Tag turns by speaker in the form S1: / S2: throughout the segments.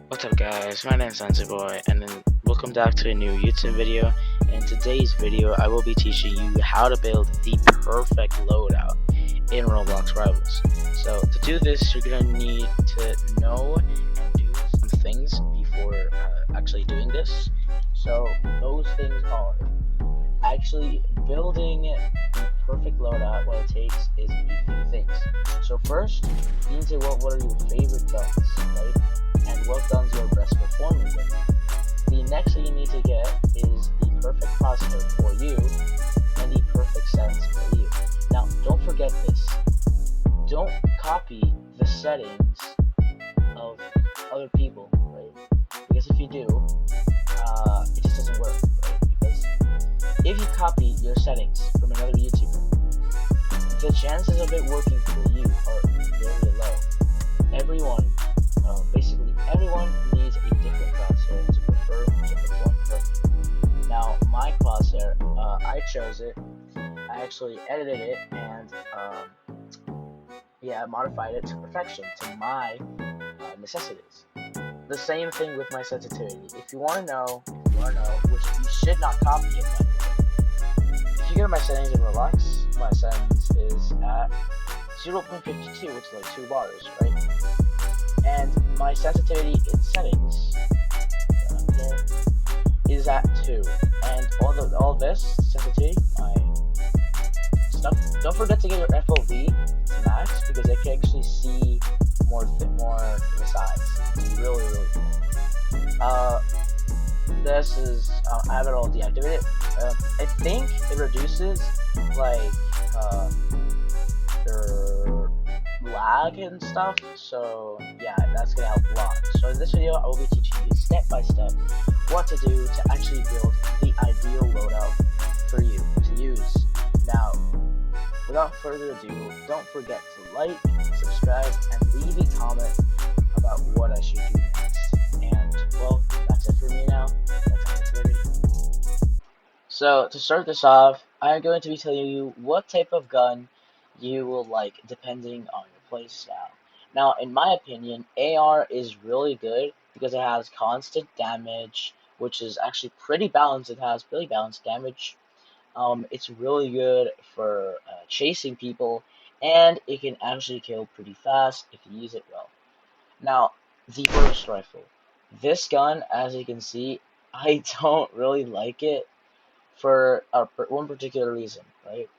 S1: What's up guys, my name is Boy, and then welcome back to a new YouTube video. In today's video I will be teaching you how to build the perfect loadout in Roblox Rivals. So to do this you're going to need to know and do some things before actually doing this. So those things are actually building the perfect loadout. What it takes is a few things. So first you need to know what are your favorite guns, right? And what guns you are best performing with. The next thing you need to get is the perfect processor for you and the perfect settings for you. Now, don't forget this. Don't copy the settings of other people, right? Because if you do, it just doesn't work, right? Because if you copy your settings from another YouTuber, the chances of it working for you are very low. Basically everyone needs a different crosshair to perform perfectly. Now, my crosshair, I chose it. I actually edited it and yeah, modified it to perfection to my necessities. The same thing with my sensitivity. If you want to know, which you should not copy it, by the way. If you go to my settings in Roblox, my settings is at 0.52, which is like 2 bars, right? And my sensitivity in settings is at 2. And all this sensitivity, my stuff. Don't forget to get your FOV to max because it can actually see more to the sides. It's really cool. This is I have it all deactivated. I think it reduces like their lag and stuff, so yeah, that's gonna help a lot. So in this video I will be teaching you step by step what to do to actually build the ideal loadout for you to use. Now, without further ado, don't forget to like, subscribe, and leave a comment about what I should do next. And well, that's it for me now. Let's get into the video. So to start this off, I'm going to be telling you what type of gun you will like depending on your playstyle. Now, in my opinion, AR is really good because it has constant damage, which is actually pretty balanced. It has really balanced damage. It's really good for chasing people, and it can actually kill pretty fast if you use it well. Now, the burst rifle. This gun, as you can see, I don't really like it for one particular reason, right?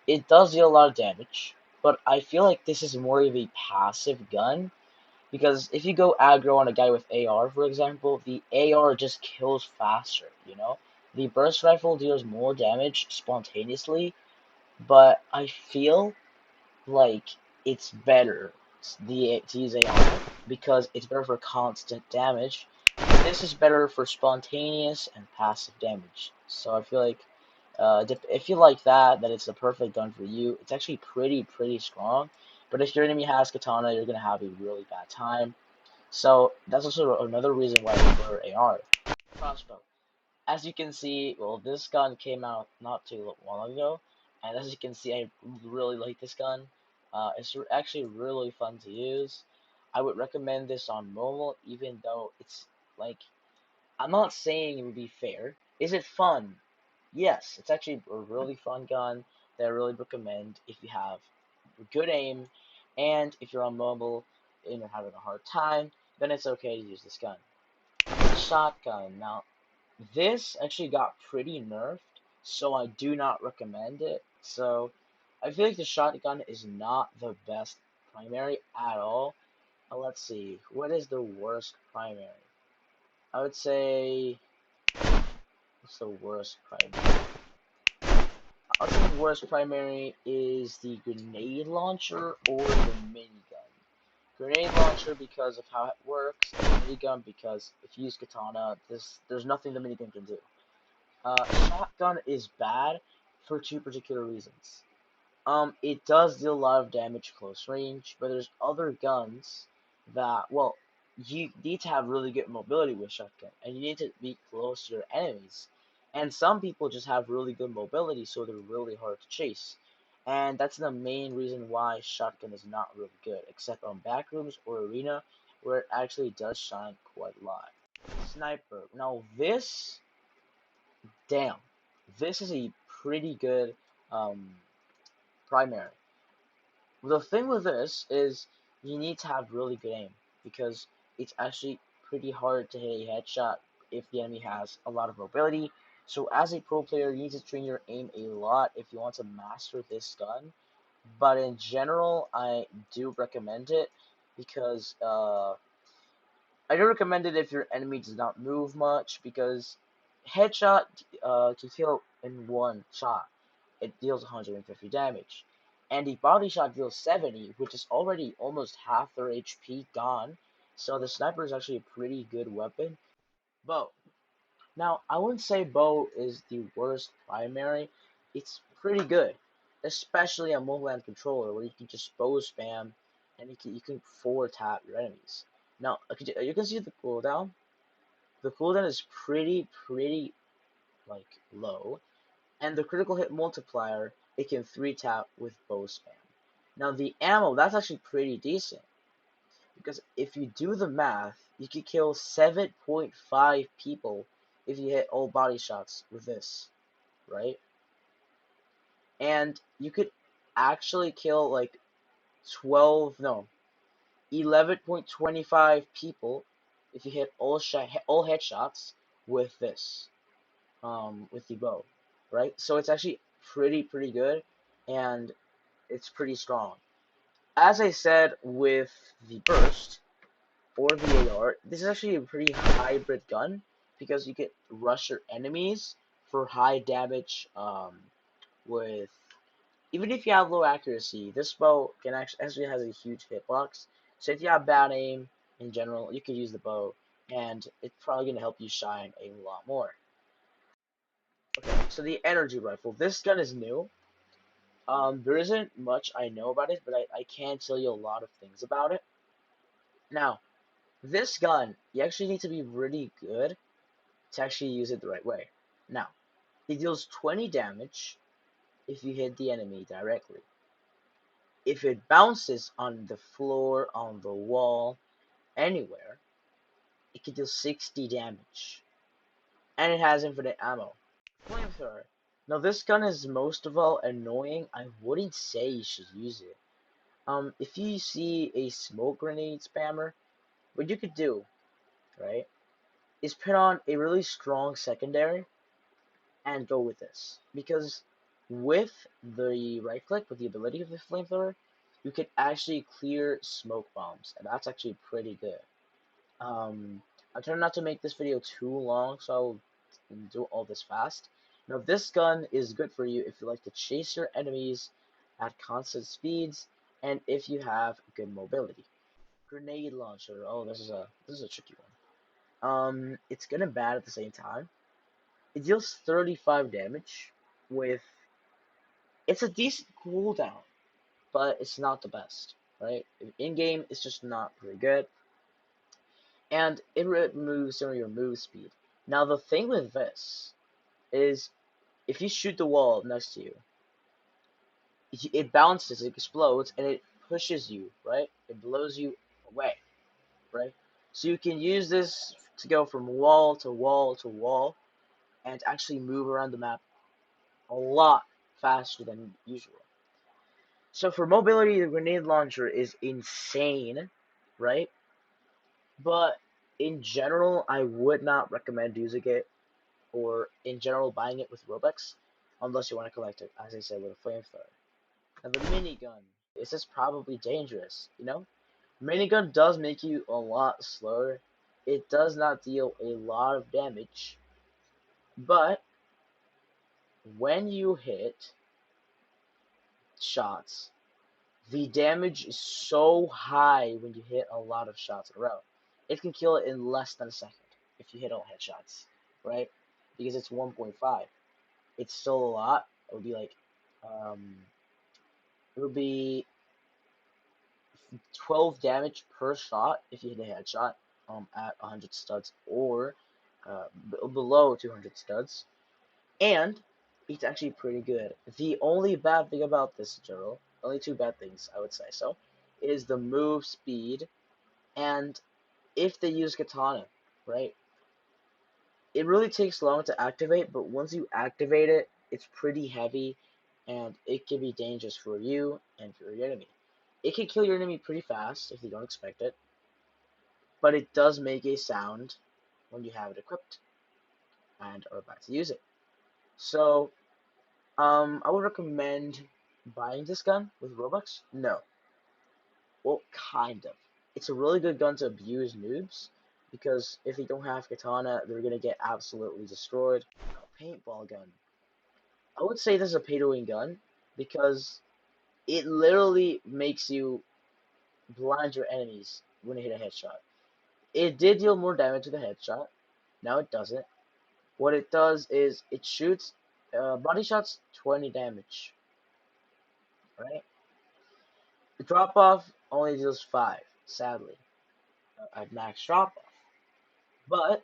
S1: It does deal a lot of damage, but I feel like this is more of a passive gun because if you go aggro on a guy with AR, for example, the AR just kills faster, you know? The burst rifle deals more damage spontaneously, but I feel like it's better to use AR because it's better for constant damage. This is better for spontaneous and passive damage. So I feel like if you like that, it's the perfect gun for you. It's actually pretty strong. But if your enemy has katana, you're gonna have a really bad time. So that's also another reason why I prefer AR. Crossbow. As you can see, well, this gun came out not too long ago, and as you can see, I really like this gun. It's actually really fun to use. I would recommend this on mobile, even though it's like, I'm not saying it would be fair. Is it fun? Yes, it's actually a really fun gun that I really recommend if you have good aim, and if you're on mobile and you're having a hard time, then it's okay to use this gun. Shotgun. Now, this actually got pretty nerfed, so I do not recommend it. So, I feel like the shotgun is not the best primary at all. Let's see, what is the worst primary? I would say, what's the worst primary? I think the worst primary is the grenade launcher or the minigun. Grenade launcher because of how it works, and minigun because if you use katana, there's nothing the minigun can do. Shotgun is bad for two particular reasons. It does deal a lot of damage close range, but there's other guns that, well, you need to have really good mobility with shotgun, and you need to be close to your enemies. And some people just have really good mobility, so they're really hard to chase. And that's the main reason why shotgun is not really good, except on backrooms or arena, where it actually does shine quite Sniper. Now this, damn, this is a pretty good um, primary. The thing with this is you need to have really good aim because it's actually pretty hard to hit a headshot if the enemy has a lot of mobility. So as a pro player, you need to train your aim a lot if you want to master this gun. But in general, I do recommend it because I do recommend it if your enemy does not move much because headshot can kill in one shot. It deals 150 damage. And the body shot deals 70, which is already almost half their HP gone. So the sniper is actually a pretty good weapon. Bow. Now, I wouldn't say bow is the worst primary. It's pretty good, especially on multi-land controller where you can just bow spam and you can forward tap your enemies. Now, you can see the cooldown. The cooldown is pretty like low, and the critical hit multiplier it can 3 tap with bow spam. Now the ammo that's actually pretty decent because if you do the math, you could kill 7.5 people if you hit all body shots with this, right? And you could actually kill like 12 no 11.25 people if you hit all headshots with this with the bow, right? So it's actually pretty good, and it's pretty strong. As I said with the burst or the AR, this is actually a pretty hybrid gun because you can rush your enemies for high damage. With even if you have low accuracy, this bow can actually has a huge hitbox. So if you have bad aim in general, you could use the bow, and it's probably gonna help you shine a lot more. Okay, so the energy rifle. This gun is new. There isn't much I know about it, but I can tell you a lot of things about it. Now, this gun, you actually need to be really good to actually use it the right way. Now, it deals 20 damage if you hit the enemy directly. If it bounces on the floor, on the wall, anywhere, it can deal 60 damage. And it has infinite ammo. Flamethrower. Now, this gun is most of all annoying. I wouldn't say you should use it. If you see a smoke grenade spammer, what you could do, right, is put on a really strong secondary and go with this. Because with the right click, with the ability of the flamethrower, you can actually clear smoke bombs, and that's actually pretty good. I'm trying not to make this video too long, so I'll do all this fast. Now, this gun is good for you if you like to chase your enemies at constant speeds, and if you have good mobility. Grenade launcher. Oh, this is a tricky one. It's good and bad at the same time. It deals 35 damage with. It's a decent cooldown, but it's not the best, right? In game, it's just not very good, and it removes some of your move speed. Now, the thing with this is, if you shoot the wall next to you, it bounces, it explodes, and it pushes you, right? It blows you away, right? So you can use this to go from wall to wall to wall and actually move around the map a lot faster than usual. So for mobility, the grenade launcher is insane, right? But in general, I would not recommend using it or in general buying it with Robux unless you want to collect it, as I said, with a flamethrower. And the minigun, this is probably dangerous, you know? Minigun does make you a lot slower. It does not deal a lot of damage, but when you hit shots, the damage is so high when you hit a lot of shots in a row. It can kill it in less than a second if you hit all headshots, right? Because it's 1.5. It's still a lot. It would be like, um, it would be 12 damage per shot if you hit a headshot at 100 studs or below 200 studs. And it's actually pretty good. The only bad thing about this, Gerald, only two bad things I would say so, is the move speed and if they use katana, right? It really takes long to activate, but once you activate it, it's pretty heavy, and it can be dangerous for you and for your enemy. It can kill your enemy pretty fast if you don't expect it, but it does make a sound when you have it equipped and are about to use it. So, I would recommend buying this gun with Robux. No, well, kind of. It's a really good gun to abuse noobs because if they don't have katana, they're gonna get absolutely destroyed. A paintball gun. I would say this is a pay-to-win gun because it literally makes you blind your enemies when you hit a headshot. It did deal more damage to the headshot. Now it doesn't. What it does is it shoots body shots 20 damage, right? The drop off only deals 5, sadly, at max drop off. But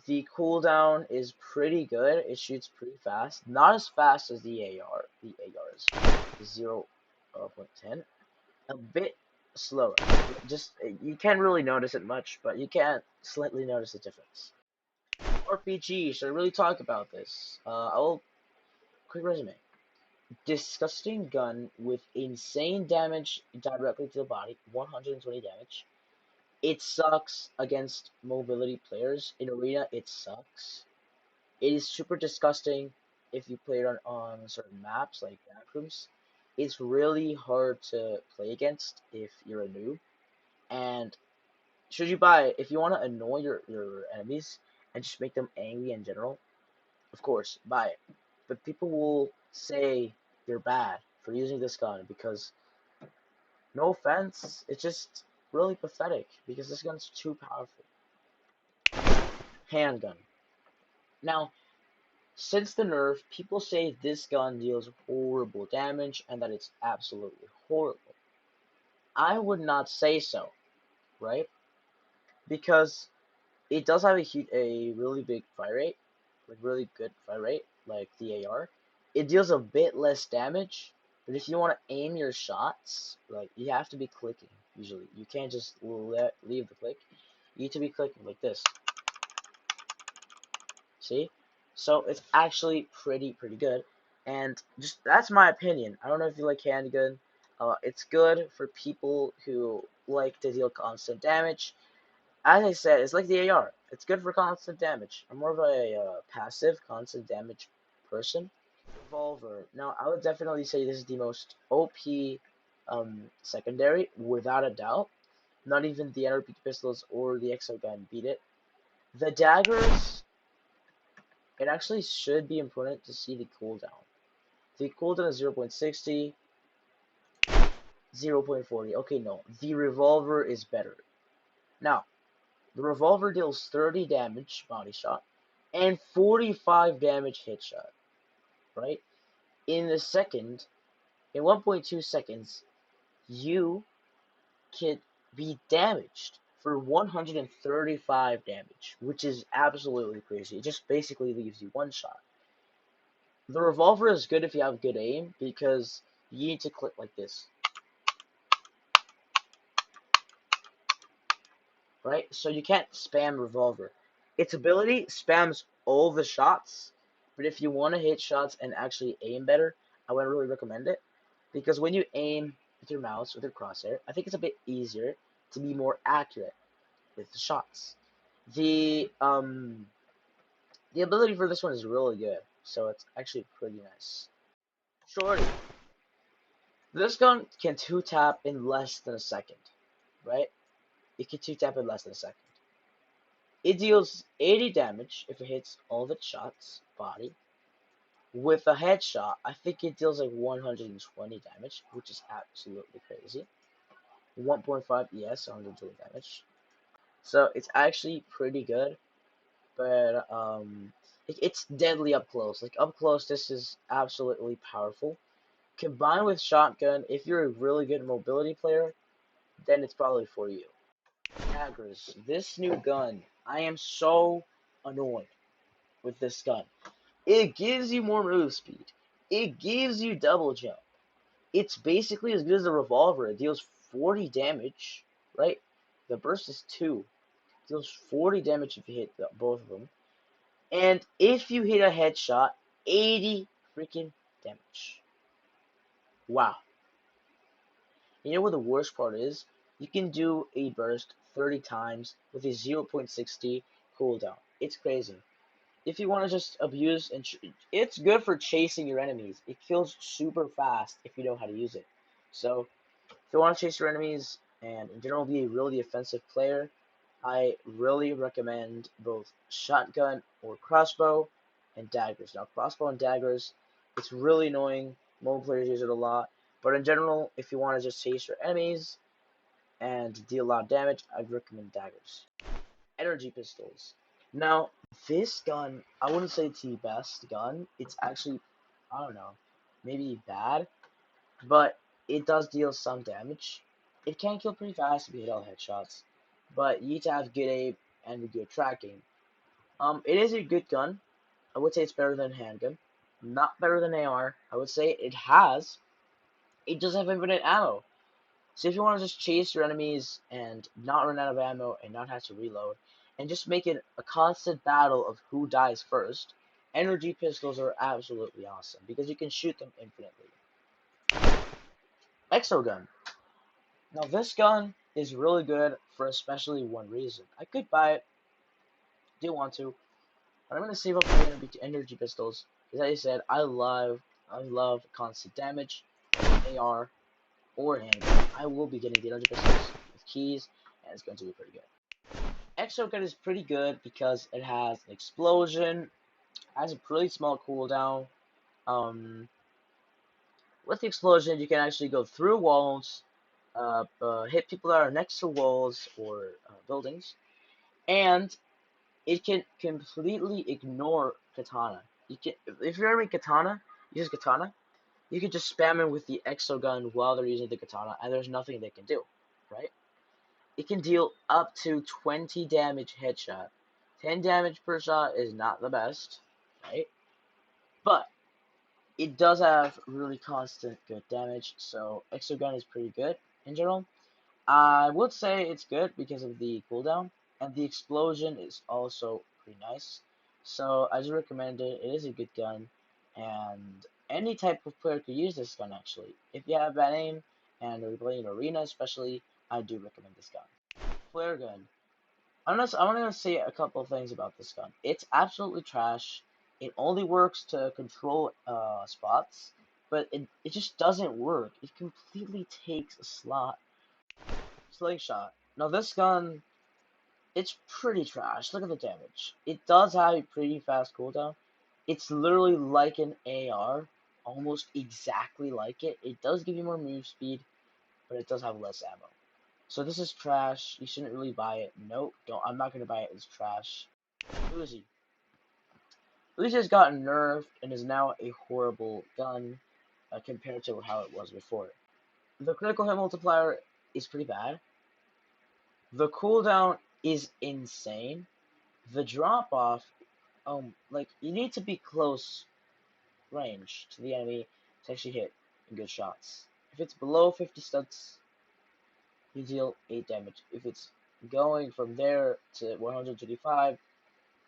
S1: the cooldown is pretty good. It shoots pretty fast. Not as fast as the AR. The AR is 0.10. A bit slower. Just you can't really notice it much, but you can slightly notice the difference. RPG. Should I really talk about this? I will. Quick resume. Disgusting gun with insane damage directly to the body. 120 damage. It sucks against mobility players. In arena, it sucks. It is super disgusting if you play it on certain maps like backrooms. It's really hard to play against if you're a noob. And should you buy it, if you want to annoy your enemies and just make them angry in general, of course, buy it. But people will say you're bad for using this gun because, no offense, it's just really pathetic because this gun's too powerful. Handgun. Now, since the nerf, people say this gun deals horrible damage and that it's absolutely horrible. I would not say so, right? Because it does have a really big fire rate, like really good fire rate, like the AR. It deals a bit less damage, but if you want to aim your shots, like you have to be clicking. Usually, you can't just leave the click. You need to be clicking like this. See? So it's actually pretty good. And just that's my opinion. I don't know if you like handgun. It's good for people who like to deal constant damage. As I said, it's like the AR. It's good for constant damage. I'm more of a passive constant damage person. Revolver. Now, I would definitely say this is the most OP secondary, without a doubt. Not even the NRP pistols or the exo gun beat it. The daggers, it actually should be important to see the cooldown. The cooldown is 0.60, 0.40. Okay, no. The revolver is better. Now, the revolver deals 30 damage body shot and 45 damage hit shot, right? In the second, in 1.2 seconds, you can be damaged for 135 damage, which is absolutely crazy. It just basically leaves you one shot. The revolver is good if you have good aim because you need to click like this, right? So you can't spam revolver. Its ability spams all the shots, but if you want to hit shots and actually aim better, I would really recommend it because when you aim with your mouse with your crosshair, I think it's a bit easier to be more accurate with the shots. The um the ability for this one is really good, so it's actually pretty nice. Shorty, this gun can two tap in less than a second, right? It can two tap in less than a second. It deals 80 damage if it hits all of its shots, body. With a headshot, I think it deals like 120 damage, which is absolutely crazy. 1.5 ES, 120 damage. So it's actually pretty good, but it's deadly up close. Like up close, this is absolutely powerful. Combined with shotgun, if you're a really good mobility player, then it's probably for you. Daggers, this new gun, I am so annoyed with this gun. It gives you more move speed. It gives you double jump. It's basically as good as the revolver. It deals 40 damage, right? The burst is 2. It deals 40 damage if you hit both of them. And if you hit a headshot, 80 freaking damage. Wow. You know what the worst part is? You can do a burst 30 times with a 0.60 cooldown. It's crazy. If you want to just abuse and it's good for chasing your enemies. It kills super fast if you know how to use it. So if you want to chase your enemies and in general be a really offensive player, I really recommend both shotgun or crossbow and daggers. Now crossbow and daggers, it's really annoying. Mobile players use it a lot. But in general, if you want to just chase your enemies and deal a lot of damage, I'd recommend daggers. Energy pistols. Now, this gun, I wouldn't say it's the best gun. It's actually, I don't know, maybe bad, but it does deal some damage. It can kill pretty fast if you hit all headshots, but you need to have good aim and good tracking. It is a good gun. I would say it's better than handgun. Not better than AR. I would say it does have infinite ammo. So if you want to just chase your enemies and not run out of ammo and not have to reload, and just make it a constant battle of who dies first, energy pistols are absolutely awesome because you can shoot them infinitely. Exogun. Now this gun is really good for especially one reason. I could buy it, do want to, but I'm gonna save up for the energy pistols because as I said, I love constant damage, AR or handgun. I will be getting the energy pistols with keys, and it's going to be pretty good. Exogun is pretty good because it has an explosion, has a pretty small cooldown. Um, with the explosion, you can actually go through walls, hit people that are next to walls or buildings, and it can completely ignore katana. You can, if you're aiming katana, use katana. You can just spam it with the exogun while they're using the katana, and there's nothing they can do, right? It can deal up to 20 damage headshot. 10 damage per shot is not the best, right? But it does have really constant good damage, so Exogun is pretty good in general. I would say it's good because of the cooldown, and the explosion is also pretty nice. So I just recommend it. It is a good gun, and any type of player could use this gun actually. If you have bad aim and are playing arena especially, I do recommend this gun. Flare gun. I'm gonna say a couple of things about this gun. It's absolutely trash. It only works to control spots, but it just doesn't work. It completely takes a slot. Slingshot. Now this gun, it's pretty trash. Look at the damage. It does have a pretty fast cooldown. It's literally like an AR, almost exactly like it. It does give you more move speed, but it does have less ammo. So this is trash. You shouldn't really buy it. Nope, don't. I'm not gonna buy it. It's trash. Uzi. Uzi has gotten nerfed and is now a horrible gun compared to how it was before. The critical hit multiplier is pretty bad. The cooldown is insane. The drop off, like you need to be close range to the enemy to actually hit good shots. If it's below 50 studs, you deal 8 damage. If it's going from there to 125,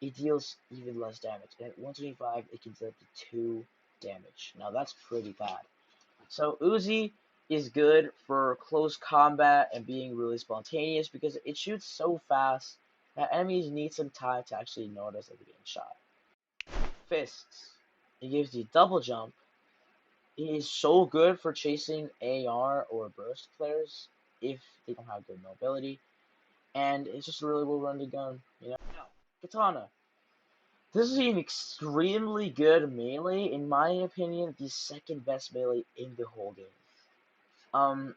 S1: it deals even less damage. And at 125, it can deal up to 2 damage. Now that's pretty bad. So Uzi is good for close combat and being really spontaneous because it shoots so fast that enemies need some time to actually notice that they're getting shot. Fists. It gives you double jump. It is so good for chasing AR or burst players if they don't have good mobility. And it's just a really well run gun, you know? Now, Katana. This is an extremely good melee, in my opinion, the second best melee in the whole game. Um,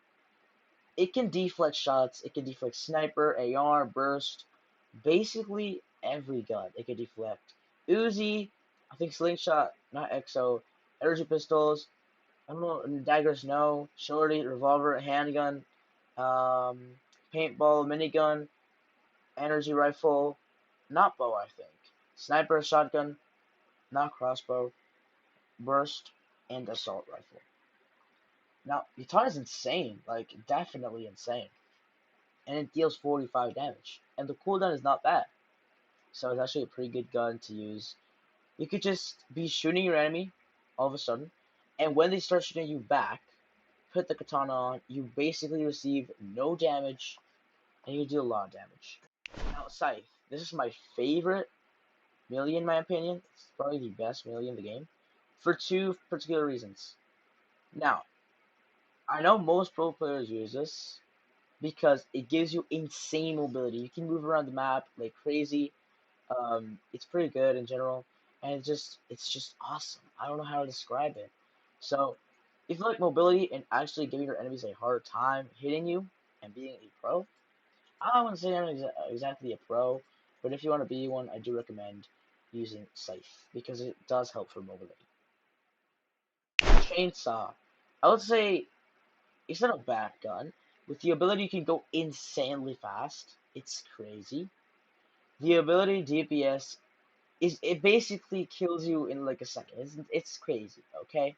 S1: it can deflect shots, it can deflect sniper, AR, burst, basically every gun it can deflect. Uzi, I think slingshot, not exo, energy pistols, I don't know, daggers no, shorty, revolver, handgun, um, paintball, minigun, energy rifle, not bow I think, sniper, shotgun, not crossbow, burst, and assault rifle. Now, Utah is insane, like definitely insane, and it deals 45 damage, and the cooldown is not bad. So it's actually a pretty good gun to use. You could just be shooting your enemy all of a sudden, and when they start shooting you back, put the katana on, you basically receive no damage, and you deal a lot of damage. Now, Scythe. This is my favorite melee in my opinion. It's probably the best melee in the game, for two particular reasons. Now, I know most pro players use this because it gives you insane mobility. You can move around the map like crazy. It's pretty good in general, and it's just awesome. I don't know how to describe it. So, if you like mobility and actually giving your enemies a hard time hitting you and being a pro, I wouldn't say I'm exactly a pro, but if you want to be one, I do recommend using Scythe because it does help for mobility. Chainsaw, I would say it's not a bad gun. With the ability, you can go insanely fast. It's crazy. The ability DPS is it basically kills you in like a second. It's crazy. Okay,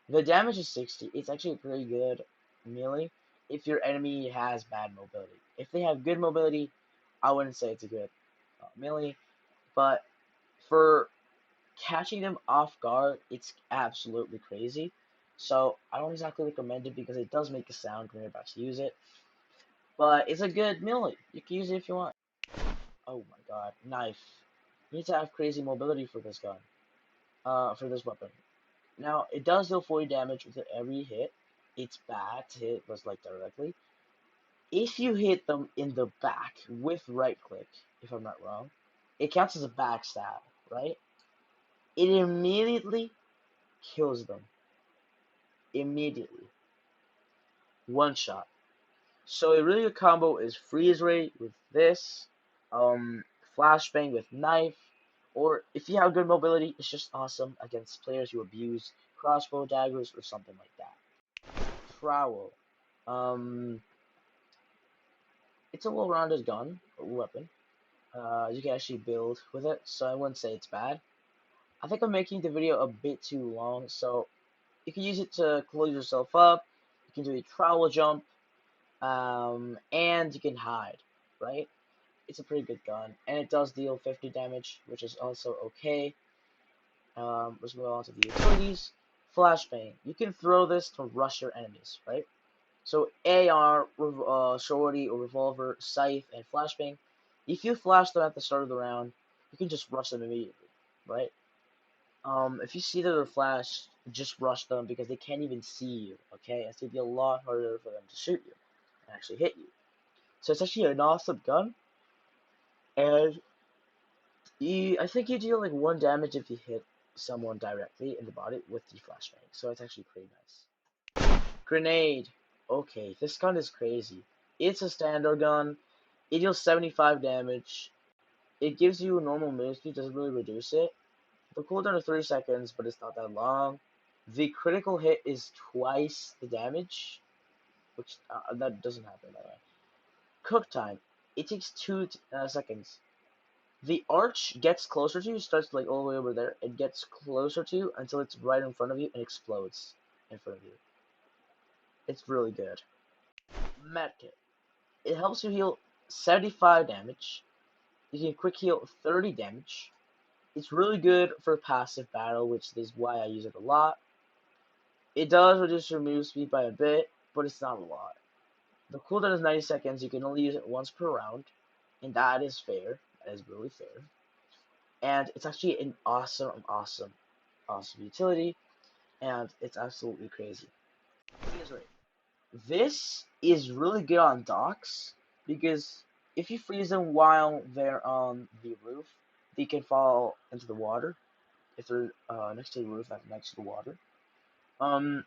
S1: the damage is 60. It's actually pretty good melee if your enemy has bad mobility. If they have good mobility, I wouldn't say it's a good melee. But for catching them off guard, it's absolutely crazy. So I don't exactly recommend it because it does make a sound when you're about to use it. But it's a good melee. You can use it if you want. Oh my god, knife. You need to have crazy mobility for this gun. For this weapon. Now it does deal 40 damage with every hit. It's bad to hit was like directly. If you hit them in the back with right click, if I'm not wrong, it counts as a backstab, right? It immediately kills them. Immediately. One shot. So a really good combo is freeze ray with this, um, flashbang with knife, or if you have good mobility, it's just awesome against players who abuse crossbow daggers or something like that. Trowel. Um, it's a well-rounded gun or weapon. You can actually build with it, so I wouldn't say it's bad. I think I'm making the video a bit too long, so you can use it to close yourself up. You can do a trowel jump, and you can hide, right? It's a pretty good gun, and it does deal 50 damage, which is also okay. Let's move on to the utilities. Flashbang. You can throw this to rush your enemies, right? So AR, shorty or revolver, scythe, and flashbang. If you flash them at the start of the round, you can just rush them immediately, right? If you see that they're flashed, just rush them because they can't even see you. Okay, it's gonna be a lot harder for them to shoot you and actually hit you. So it's actually an awesome gun, and I think you deal like one damage if you hit someone directly in the body with the flashbang. So it's actually pretty nice. Grenade. Okay, this gun is crazy. It's a standard gun. It deals 75 damage. It gives you normal move speed, doesn't really reduce it. The cooldown is 3 seconds, but it's not that long. The critical hit is twice the damage, which that doesn't happen that way. Cook time. It takes 2 seconds. The arch gets closer to you, starts like all the way over there. It gets closer to you until it's right in front of you and explodes in front of you. It's really good. Medkit. It helps you heal 75 damage. You can quick heal 30 damage. It's really good for passive battle, which is why I use it a lot. It does reduce your move speed by a bit, but it's not a lot. The cooldown is 90 seconds. You can only use it once per round, and that is fair. That is really fair. And it's actually an awesome utility, and it's absolutely crazy. This is really good on docks because if you freeze them while they're on the roof, they can fall into the water if they're next to the roof, not next to the water. Um,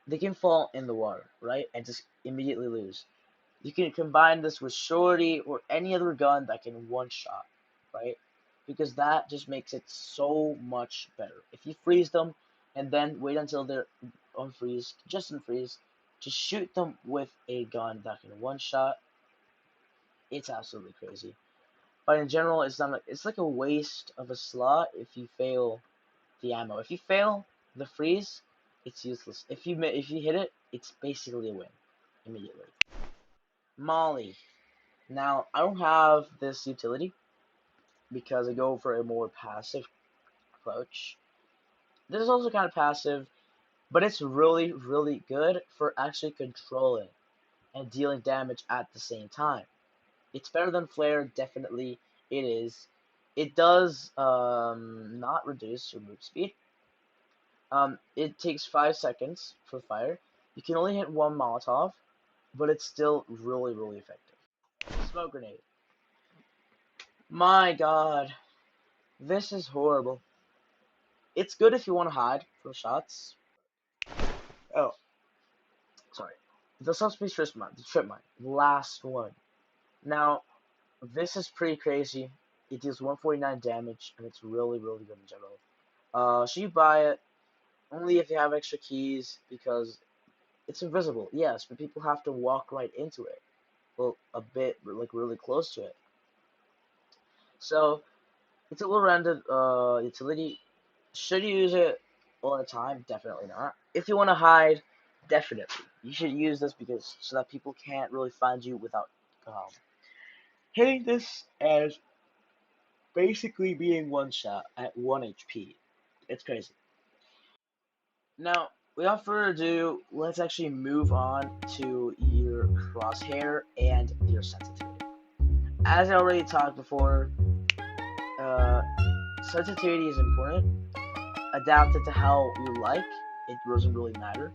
S1: they can fall in the water, right, and just immediately lose. You can combine this with Shorty or any other gun that can one shot, right? Because that just makes it so much better. If you freeze them and then wait until they're unfreeze, just unfreeze, just shoot them with a gun that can one shot. It's absolutely crazy. But in general, it's like a waste of a slot if you fail the ammo. If you fail the freeze, it's useless. If you hit it, it's basically a win immediately. Molly. Now, I don't have this utility, because I go for a more passive approach. This is also kind of passive, but it's really, really good for actually controlling and dealing damage at the same time. It's better than Flare, definitely it is. It does not reduce your move speed. It takes 5 seconds for fire. You can only hit one Molotov, but it's still really, really effective. Smoke grenade. My god, this is horrible. It's good if you want to hide from shots. Oh, sorry. The subspace trip mine, last one. Now, this is pretty crazy. It deals 149 damage, and it's really, really good in general. Should you buy it? Only if you have extra keys, because it's invisible, yes, but people have to walk right into it. Well, a bit, like really close to it. So, it's a low-rounded utility. Should you use it all the time? Definitely not. If you want to hide, definitely. You should use this because so that people can't really find you without hitting this as basically being one shot at 1 HP. It's crazy. Now, without further ado, let's actually move on to your crosshair and your sensitivity. As I already talked before, uh, sensitivity is important. Adapt it to how you like. It doesn't really matter.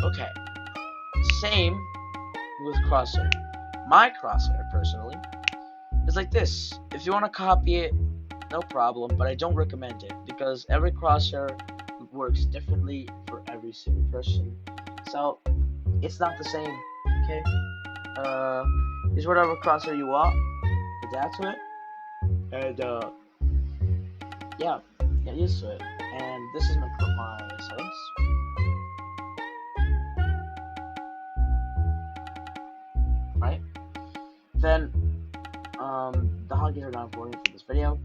S1: Okay. Same with crosshair. My crosshair, personally, is like this. If you want to copy it, no problem, but I don't recommend it because every crosshair works differently for every single person. So it's not the same. Okay. Use whatever crosshair you want. Adapt to it, and yeah, get used to it. And this is my settings. Right? Then, the hotkeys are not important for this video.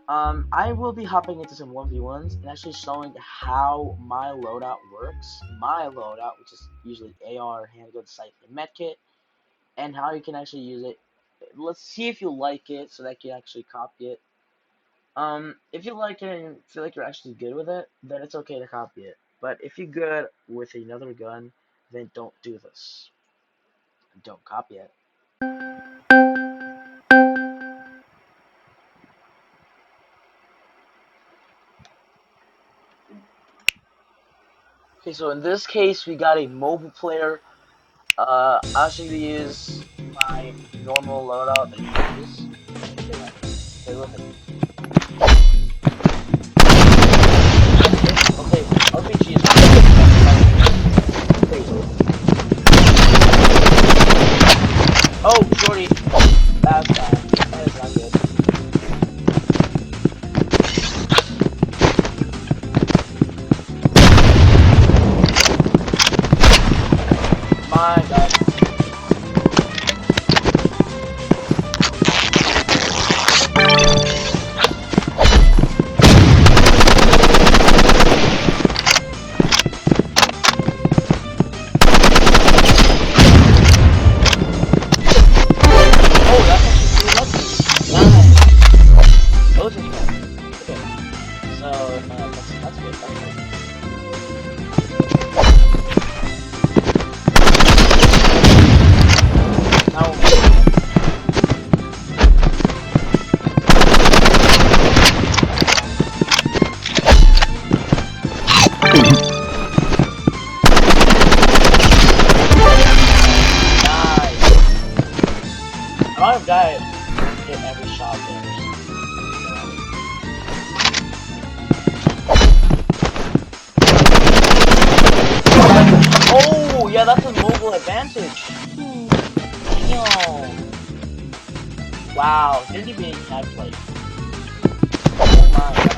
S1: I will be hopping into some 1v1s and actually showing how my loadout works. My loadout, which is usually AR, handgun, sight, and medkit, and how you can actually use it. Let's see if you like it so that you can actually copy it. If you like it and feel like you're actually good with it, then it's okay to copy it. But if you're good with another gun, then don't do this. Don't copy it. Okay, so in this case, we got a mobile player. I actually use my normal loadout that you use. Okay, look at it. Okay, RPG is oh, shorty. That's bad. That is not good. My god. I've died in every shot there. Oh, yeah, that's a mobile advantage. Damn. Wow, didn't even calculate. Oh my god.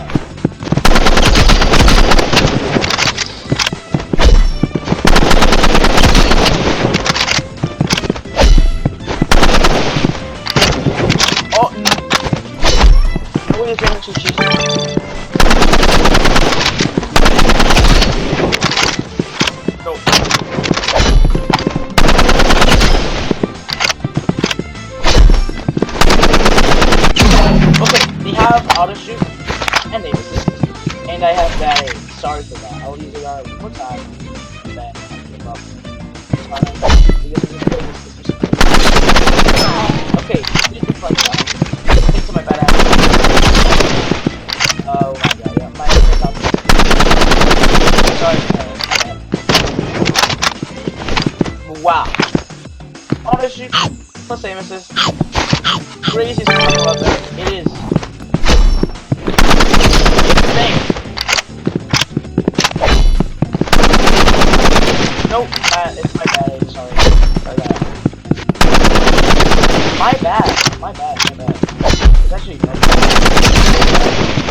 S1: have auto shoot and aim assist, and I have bad aim. Sorry for that. I'll use it one more time. And then I'll give up. Okay, just the front side. Thanks to my bad aim. Oh my god, yeah, my aim is up. Sorry for that. Wow. Auto shoot plus aim assist. Craziest combo out there. It is insane. Nope, it's my bad. I'm sorry. My bad. My bad. It's actually no.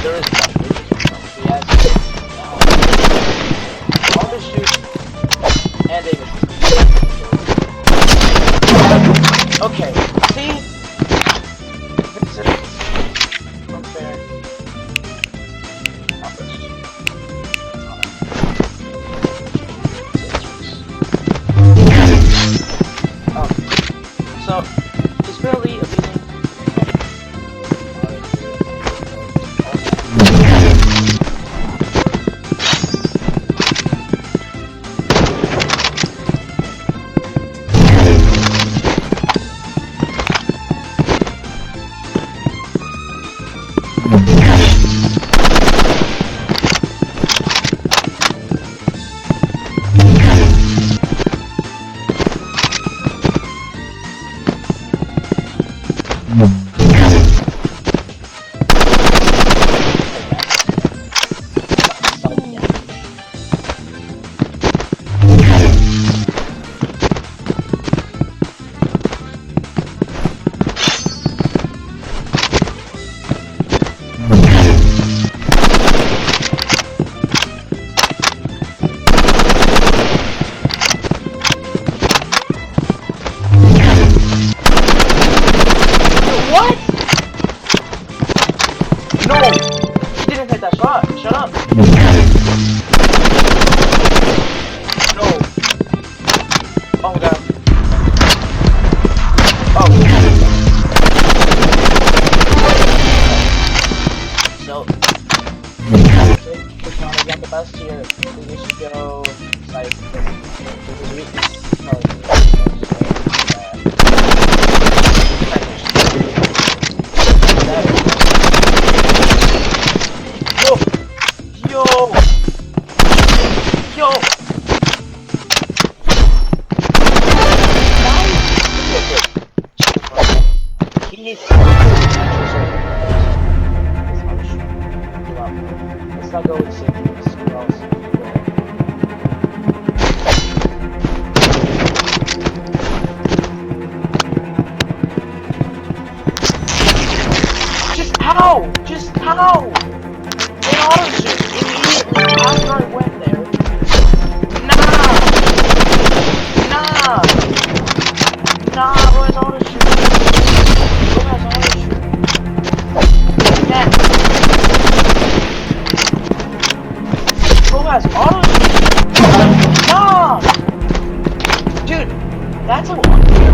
S1: There is no. He has auto shoot and aim assist. Okay. See. Unfair. Oh. So, it's really amazing. What? No! He didn't hit that shot. Shut up. No. Oh my god. Oh. So. Which one is the best here? We should go like this week. Yo! Yo! He's let's not go with safety. Just how? Just how? They auto shoot immediately after I went there. Nah, bro, it's auto shoot. Bro, it's auto shoot. Yeah. Bro has auto shoot. Nah! Dude, that's how unfair.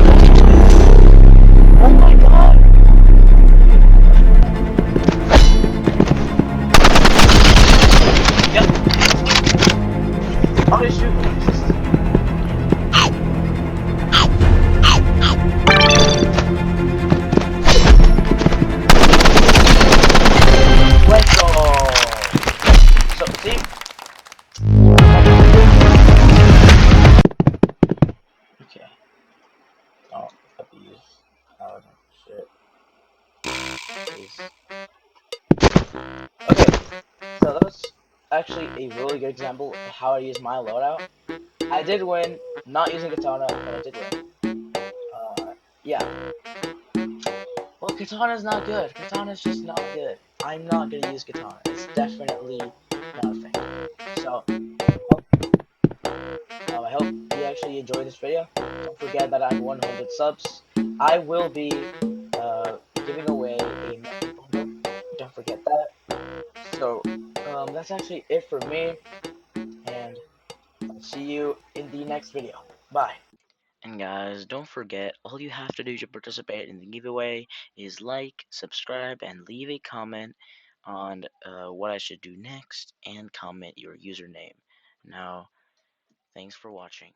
S1: Oh my god. Yep. Auto shoot. Let's go. So, see? Okay. Oh, abuse. Oh, shit. Please. Okay. So, that was actually a really good example of how I use my loadout. I did win, not using katana, but I did win. Yeah. Well, katana's not good. Katana's just not good. I'm not gonna use katana. It's definitely not a thing. So, I hope you actually enjoyed this video. Don't forget that I have 100 subs. I will be giving away a bundle. Don't forget that. So, that's actually it for me. And I'll see you in the next video. Bye. And guys, don't forget, all you have to do to participate in the giveaway is like, subscribe, and leave a comment on what I should do next, and comment your username. Now, thanks for watching.